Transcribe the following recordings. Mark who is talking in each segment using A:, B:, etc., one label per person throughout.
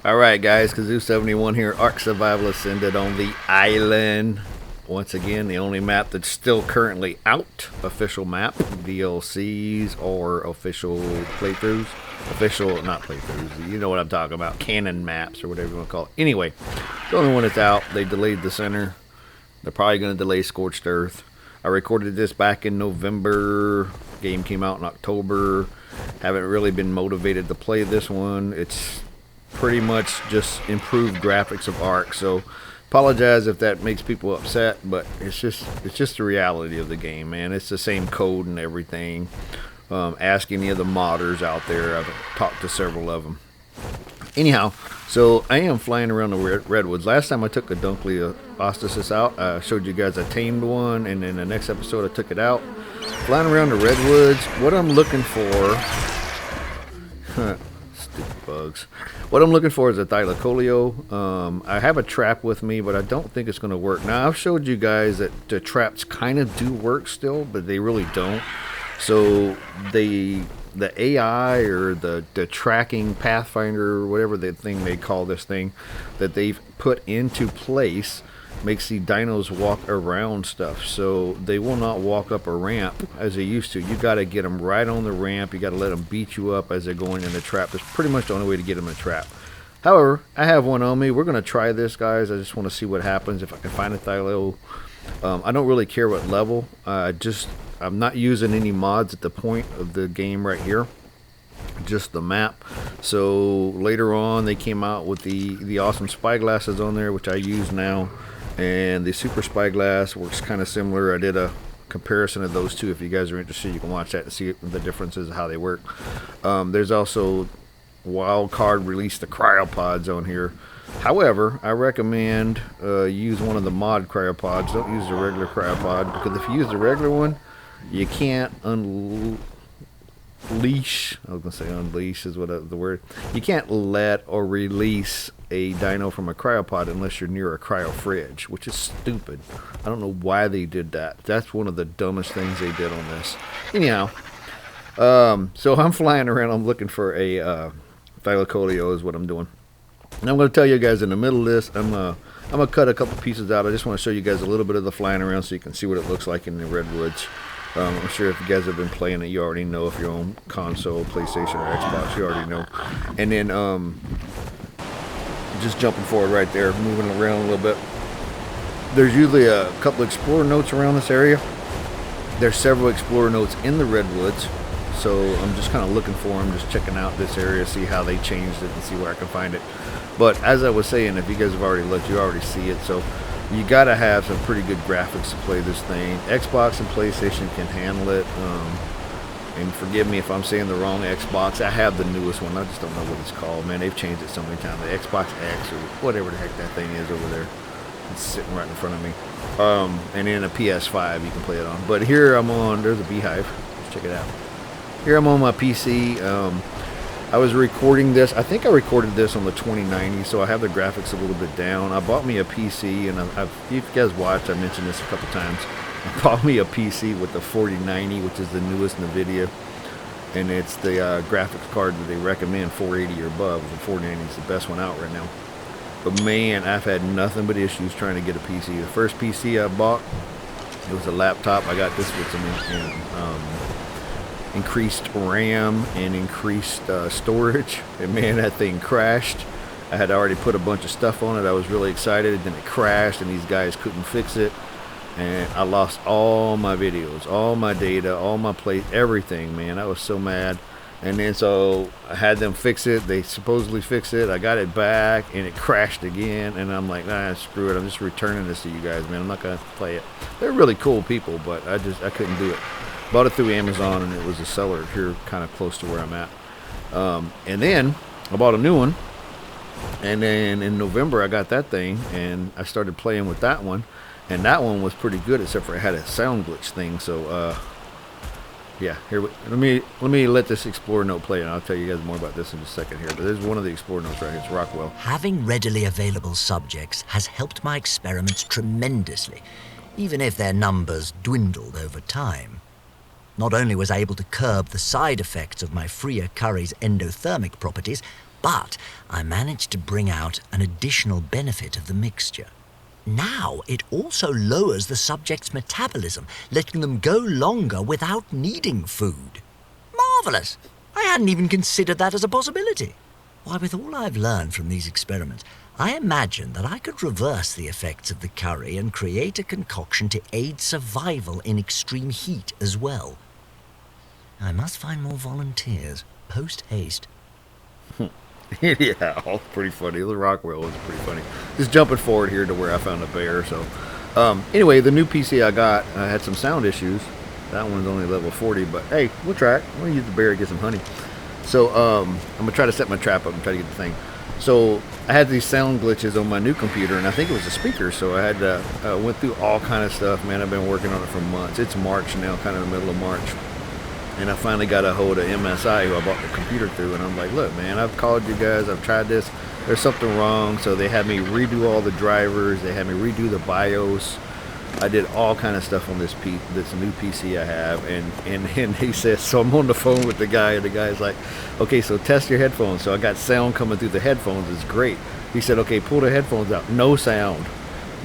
A: Alright guys, Kazoo71 here, Ark Survival Ascended on the island. Once again, the only map that's still currently out. Official map, DLCs or official playthroughs. Official, not playthroughs, you know what I'm talking about. Canon maps or whatever you want to call it. Anyway, the only one that's out. They delayed the center. They're probably going to delay Scorched Earth. I recorded this back in November. Game came out in October. Haven't really been motivated to play this one. It's pretty much just improved graphics of Ark, so apologize if that makes people upset, but it's just the reality of the game, man. It's the same code and everything. Ask any of the modders out there. I've talked to several of them. Anyhow, so I am flying around the Redwoods. Last time I took a Thylacoleo Tames out, I showed you guys I tamed one, and in the next episode I took it out. Flying around the Redwoods, what I'm looking for... Stupid bugs. What I'm looking for is a Thylacoleo. I have a trap with me, but I don't think it's going to work. Now, I've showed you guys that the traps kind of do work still, but they really don't. So the AI or the tracking Pathfinder or whatever the thing they call this thing that they've put into place makes the dinos walk around stuff, so they will not walk up a ramp as they used to. You got to get them right on the ramp. You got to let them beat you up as they're going in the trap. That's pretty much the only way to get them in a trap. However, I have one on me. We're going to try this, guys. I just want to see what happens if I can find a Thylacoleo. I don't really care what level. I'm not using any mods at the point of the game right here, just the map. So later on they came out with the awesome spyglasses on there, which I use now. And the super spyglass works kind of similar. I did a comparison of those two. If you guys are interested, you can watch that to see the differences of how they work. There's also wildcard release the cryopods on here. However, I recommend use one of the mod cryopods. Don't use the regular cryopod, because if you use the regular one, you can't unleash. I was gonna say unleash is what the word. You can't let or release a dino from a cryopod unless you're near a cryo fridge, which is stupid. I don't know why they did that. That's one of the dumbest things they did on this. Anyhow, so I'm flying around. I'm looking for a Thylacoleo is what I'm doing. And I'm going to tell you guys in the middle of this, I'm gonna cut a couple pieces out. I just want to show you guys a little bit of the flying around so you can see what it looks like in the Redwoods. I'm sure if you guys have been playing it, you already know. If you're on console, PlayStation, or Xbox, you already know. And then just jumping forward right there, moving around a little bit. There's usually a couple explorer notes around this area. There's several explorer notes in the Redwoods, so I'm just kind of looking for them, just checking out this area, see how they changed it, and see where I can find it. But as I was saying, if you guys have already looked, you already see it. So you gotta have some pretty good graphics to play this thing. Xbox and PlayStation can handle it. And forgive me if I'm saying the wrong Xbox. I have the newest one. I just don't know what it's called, man. They've changed it so many times. The Xbox X or whatever the heck that thing is over there. It's sitting right in front of me. And then a PS5 you can play it on. But here I'm on, there's a beehive. Let's check it out. Here I'm on my PC. I was recording this. I think I recorded this on the 2090, so I have the graphics a little bit down. I bought me a PC, and if you guys watched, I mentioned this a couple times. I bought me a PC with the 4090, which is the newest NVIDIA, and it's the graphics card that they recommend, 480 or above. The 4090 is the best one out right now. But man, I've had nothing but issues trying to get a PC. The first PC I bought, it was a laptop. I got this with some increased RAM and increased storage, and man, that thing crashed. I had already put a bunch of stuff on it. I was really excited, and then it crashed, and these guys couldn't fix it. And I lost all my videos, all my data, all my everything, man. I was so mad. And then so I had them fix it. They supposedly fixed it. I got it back, and it crashed again. And I'm like, nah, screw it. I'm just returning this to you guys, man. I'm not going to play it. They're really cool people, but I couldn't do it. Bought it through Amazon, and it was a seller here kind of close to where I'm at. And then I bought a new one. And then in November, I got that thing, and I started playing with that one. And that one was pretty good, except for it had a sound glitch thing. So, yeah, let me let this Explorer note play, and I'll tell you guys more about this in just a second here. But there's one of the Explorer notes right here. It's Rockwell.
B: Having readily available subjects has helped my experiments tremendously, even if their numbers dwindled over time. Not only was I able to curb the side effects of my freer curry's endothermic properties, but I managed to bring out an additional benefit of the mixture. Now it also lowers the subject's metabolism, letting them go longer without needing food. Marvelous! I hadn't even considered that as a possibility. Why, with all I've learned from these experiments, I imagine that I could reverse the effects of the curry and create a concoction to aid survival in extreme heat as well. I must find more volunteers, post haste.
A: Yeah, all pretty funny. The Rockwell was pretty funny. Just jumping forward here to where I found a bear. So, anyway, the new PC I got had some sound issues. That one's only level 40, but hey, we'll try it. We'll use the bear to get some honey. So, I'm gonna try to set my trap up and try to get the thing. So, I had these sound glitches on my new computer, and I think it was the speaker. So I had to went through all kind of stuff. Man, I've been working on it for months. It's March now, kind of the middle of March. And I finally got a hold of MSI, who I bought the computer through, and I'm like, look, man, I've called you guys, I've tried this, there's something wrong. So they had me redo all the drivers, they had me redo the BIOS. I did all kind of stuff on this new PC I have, and he says, so I'm on the phone with the guy, and the guy's like, okay, so test your headphones. So I got sound coming through the headphones, it's great. He said, okay, pull the headphones out, no sound.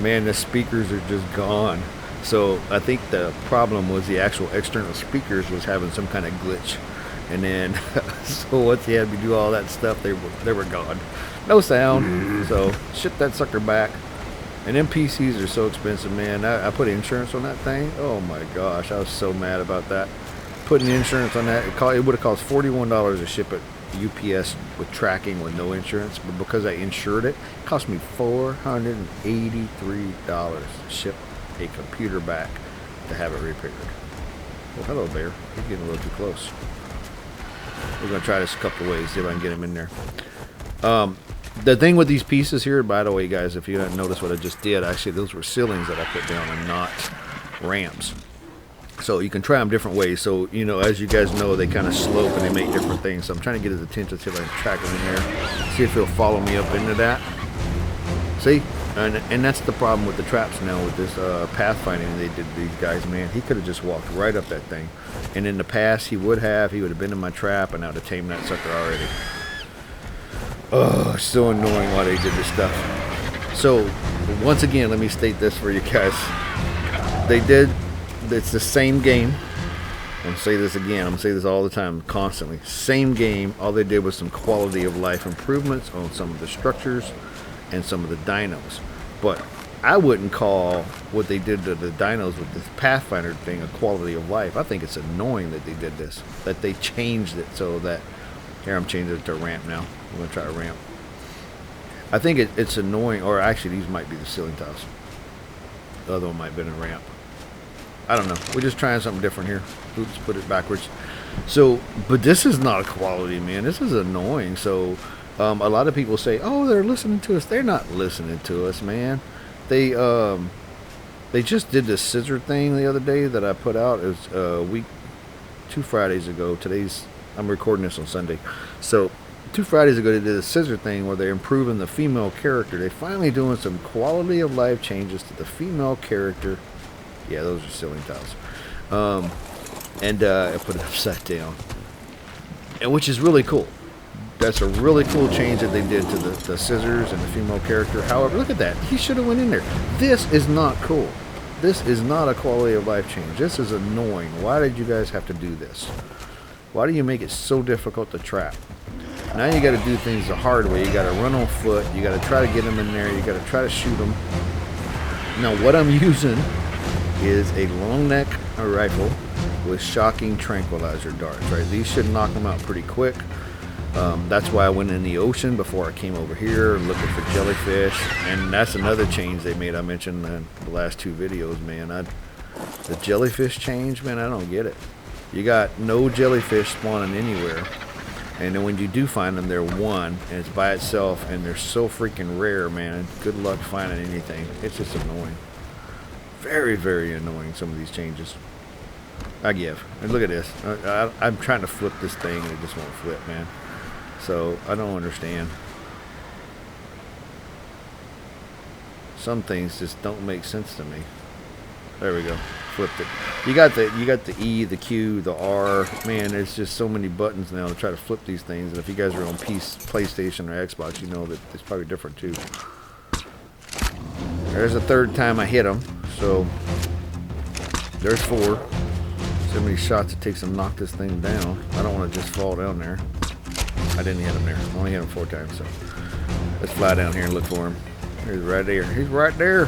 A: Man, the speakers are just gone. So I think the problem was the actual external speakers was having some kind of glitch, and then so once he had me do all that stuff, they were gone, no sound. So ship that sucker back. And them PCs are so expensive, man. I put insurance on that thing. Oh my gosh, I was so mad about that. Putting insurance on that, it would have cost $41 to ship it UPS with tracking with no insurance, but because I insured it, it cost me $483 to ship a computer back to have it repaired. Well, hello, bear. He's getting a little too close. We're going to try this a couple of ways, see if I can get him in there. The thing with these pieces here, by the way, guys, if you didn't notice what I just did, actually, those were ceilings that I put down and not ramps. So you can try them different ways. So, you know, as you guys know, they kind of slope and they make different things. So I'm trying to get his attention, see if I can track him in there, see if he'll follow me up into that. See? And that's the problem with the traps now with this pathfinding they did these guys, man. He could have just walked right up that thing. And in the past, he would have been in my trap, and I would have tamed that sucker already. Oh, so annoying why they did this stuff. So, once again, let me state this for you guys. It's the same game. I'm going to say this again. I'm going to say this all the time, constantly. Same game. All they did was some quality of life improvements on some of the structures and some of the dinos. But I wouldn't call what they did to the dinos with this Pathfinder thing a quality of life. I think it's annoying that they did this, that they changed it so that, here I'm changing it to a ramp now. I'm going to try a ramp. I think it's annoying, or actually these might be the ceiling tiles. The other one might have been a ramp. I don't know. We're just trying something different here. Oops, put it backwards. So, but this is not a quality, man. This is annoying. So, a lot of people say, "Oh, they're listening to us." They're not listening to us, man. They just did this scissor thing the other day that I put out. It was 2 Fridays ago. I'm recording this on Sunday. So, 2 Fridays ago, they did a scissor thing where they're improving the female character. They're finally doing some quality of life changes to the female character. Yeah, those are ceiling tiles. And I put it upside down, and which is really cool. That's a really cool change that they did to the scissors and the female character. However, look at that. He should have went in there. This is not cool. This is not a quality of life change. This is annoying. Why did you guys have to do this? Why do you make it so difficult to trap? Now you got to do things the hard way. You got to run on foot. You got to try to get them in there. You got to try to shoot them. Now what I'm using is a long neck rifle with shocking tranquilizer darts. Right, these should knock them out pretty quick. That's why I went in the ocean before I came over here looking for jellyfish, and that's another change they made. I mentioned in the last 2 videos, man. The jellyfish change, man, I don't get it. You got no jellyfish spawning anywhere, and then when you do find them, they're one, and it's by itself, and they're so freaking rare, man. Good luck finding anything. It's just annoying. Very, very annoying, some of these changes. I give. And look at this. I'm trying to flip this thing, and it just won't flip, man. So, I don't understand. Some things just don't make sense to me. There we go. flipped it. You got the E, the Q, the R. Man, there's just so many buttons now to try to flip these things. And if you guys are on PlayStation or Xbox, you know that it's probably different too. There's the third time I hit him. So there's 4. So many shots it takes to knock this thing down. I don't want to just fall down there. I didn't hit him there. I only hit him 4 times. So let's fly down here and look for him. He's right there. He's right there.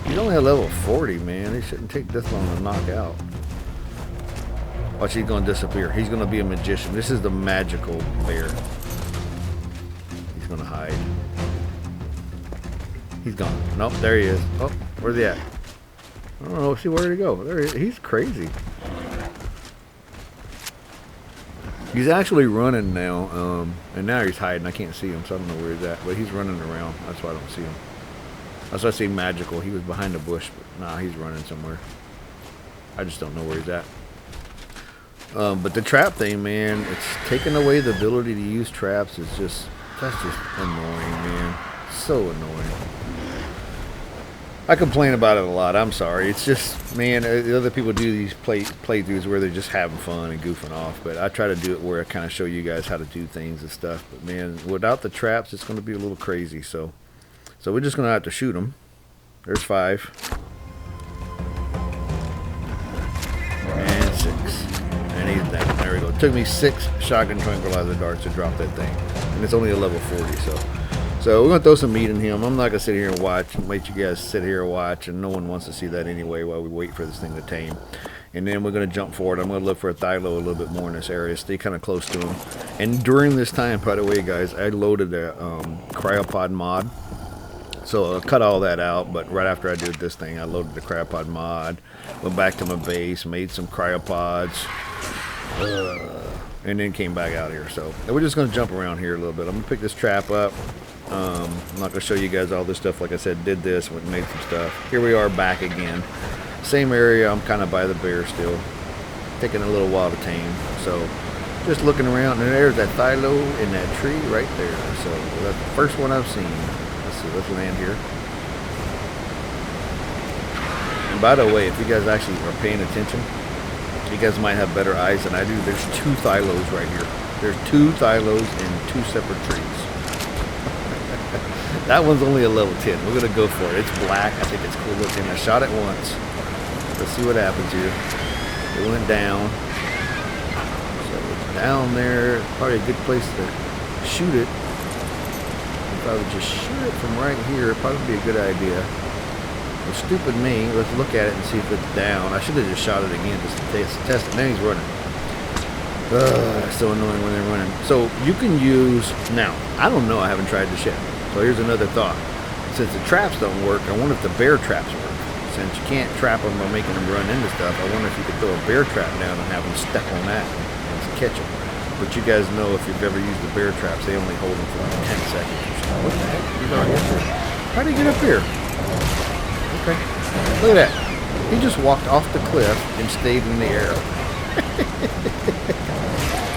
A: He's only at level 40, man. He shouldn't take this long to knock out. Watch, he's going to disappear. He's going to be a magician. This is the magical bear. He's going to hide. He's gone. Nope, there he is. Oh, where's he at? I don't know. See, where did he go? There he is. He's crazy. He's actually running now, and now he's hiding. I can't see him, so I don't know where he's at. But he's running around. That's why I don't see him. That's why I say magical. He was behind a bush, but nah, he's running somewhere. I just don't know where he's at. But the trap thing, man, it's taking away the ability to use traps. That's just annoying, man. So annoying. I complain about it a lot. I'm sorry. It's just, man, other people do these playthroughs where they're just having fun and goofing off. But I try to do it where I kind of show you guys how to do things and stuff. But, man, without the traps, it's going to be a little crazy. So we're just going to have to shoot them. There's 5. And 6. And he's down. There we go. It took me 6 shotgun tranquilizer darts to drop that thing. And it's only a level 40, So we're going to throw some meat in him. I'm not going to sit here and watch and wait you guys to sit here and watch. And no one wants to see that anyway while we wait for this thing to tame. And then we're going to jump forward. I'm going to look for a Thylo a little bit more in this area. Stay kind of close to him. And during this time, by the way, guys, I loaded a cryopod mod. So I'll cut all that out. But right after I did this thing, I loaded the cryopod mod. Went back to my base. Made some cryopods. And then came back out here. So we're just going to jump around here a little bit. I'm going to pick this trap up. I'm not going to show you guys all this stuff. Like I said, did this, went and made some stuff. Here we are back again. Same area. I'm kind of by the bear still. Taking a little while to tame. So just looking around. And there's that Thylo in that tree right there. So that's the first one I've seen. Let's see. Let's land here. And by the way, if you guys actually are paying attention, you guys might have better eyes than I do. There's 2 Thylos right here. There's 2 Thylos in 2 separate trees. That one's only a level 10. We're going to go for it. It's black. I think it's cool looking. I shot it once. Let's see what happens here. It went down. So it's down there. Probably a good place to shoot it. If I would just shoot it from right here, it'd probably be a good idea. Well, stupid me. Let's look at it and see if it's down. I should have just shot it again just to test it. Now he's running. It's so annoying when they're running. So you can use... Now, I don't know. I haven't tried this yet. So here's another thought. Since the traps don't work, I wonder if the bear traps work. Since you can't trap them by making them run into stuff, I wonder if you could throw a bear trap down and have them step on that and catch them. But you guys know if you've ever used the bear traps, they only hold them for like 10 seconds or so. What the heck? He's already up here. How'd he get up here? Okay. Look at that. He just walked off the cliff and stayed in the air.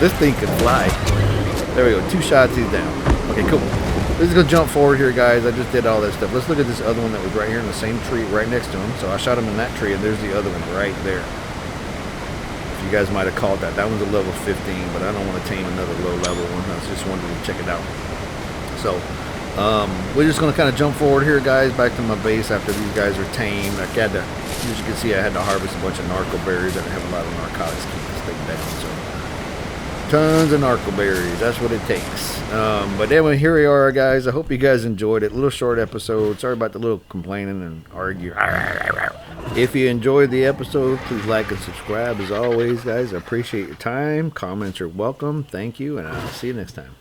A: This thing can fly. There we go. 2 shots, he's down. Okay, cool. Let's go jump forward here, guys. I just did all that stuff. Let's look at this other one that was right here in the same tree right next to him. So I shot him in that tree, and there's the other one right there. If you guys might have called that. That one's a level 15, but I don't want to tame another low-level one. I just wanted to check it out. So we're just going to kind of jump forward here, guys, back to my base after these guys are tamed. As you can see, I had to harvest a bunch of narco berries. I didn't have a lot of narcotics to keep this thing down, so tons of narco berries. That's what it takes. But anyway, here we are, guys. I hope you guys enjoyed it. Little short episode. Sorry about the little complaining and argue. If you enjoyed the episode, please like and subscribe. As always, guys, I appreciate your time. Comments are welcome. Thank you, and I'll see you next time.